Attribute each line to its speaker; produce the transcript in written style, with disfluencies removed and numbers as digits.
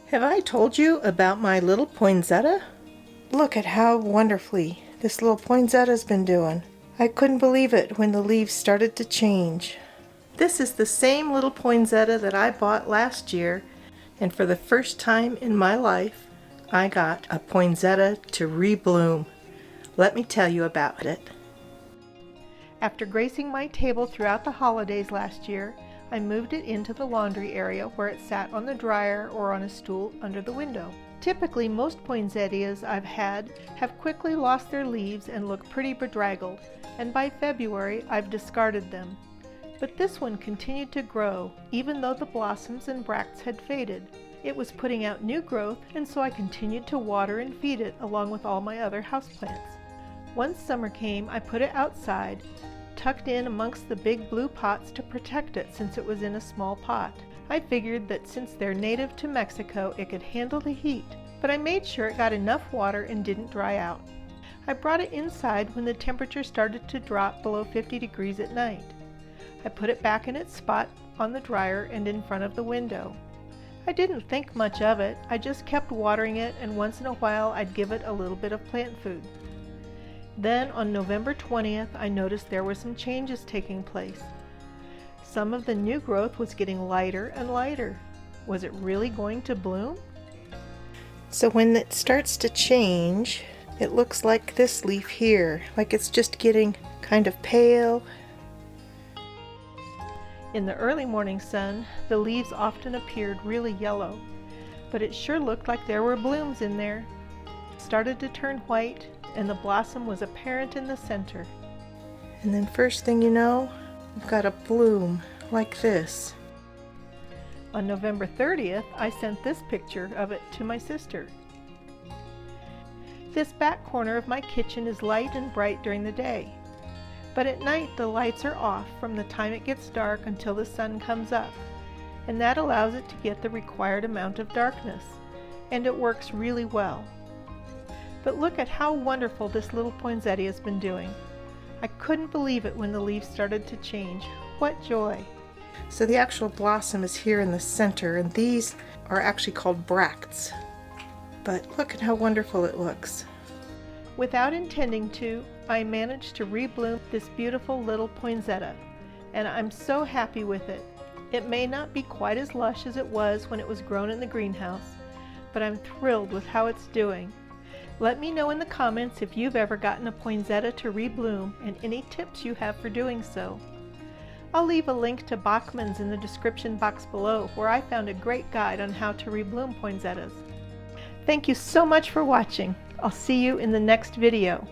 Speaker 1: Have I told you about my little poinsettia? Look at how wonderfully this little poinsettia's been doing. I couldn't believe it when the leaves started to change. This is the same little poinsettia that I bought last year, and for the first time in my life, I got a poinsettia to rebloom. Let me tell you about it. After gracing my table throughout the holidays last year, I moved it into the laundry area where it sat on the dryer or on a stool under the window. Typically, most poinsettias I've had have quickly lost their leaves and look pretty bedraggled, and by February I've discarded them. But this one continued to grow, even though the blossoms and bracts had faded. It was putting out new growth, and so I continued to water and feed it along with all my other houseplants. Once summer came, I put it outside, tucked in amongst the big blue pots to protect it since it was in a small pot. I figured that since they're native to Mexico, it could handle the heat, but I made sure it got enough water and didn't dry out. I brought it inside when the temperature started to drop below 50 degrees at night. I put it back in its spot on the dryer and in front of the window. I didn't think much of it, I just kept watering it, and once in a while I'd give it a little bit of plant food. Then on November 20th, I noticed there were some changes taking place. Some of the new growth was getting lighter and lighter. Was it really going to bloom? So when it starts to change, it looks like this leaf here, like it's just getting kind of pale. In the early morning sun, the leaves often appeared really yellow, but it sure looked like there were blooms in there. It started to turn white, and the blossom was apparent in the center. And then first thing you know, we've got a bloom like this. On November 30th, I sent this picture of it to my sister. This back corner of my kitchen is light and bright during the day, but at night the lights are off from the time it gets dark until the sun comes up, and that allows it to get the required amount of darkness, and it works really well. But look at how wonderful this little poinsettia has been doing. I couldn't believe it when the leaves started to change. What joy! So the actual blossom is here in the center, and these are actually called bracts. But look at how wonderful it looks. Without intending to, I managed to rebloom this beautiful little poinsettia, and I'm so happy with it. It may not be quite as lush as it was when it was grown in the greenhouse, but I'm thrilled with how it's doing. Let me know in the comments if you've ever gotten a poinsettia to rebloom and any tips you have for doing so. I'll leave a link to Bachman's in the description box below, where I found a great guide on how to rebloom poinsettias. Thank you so much for watching. I'll see you in the next video.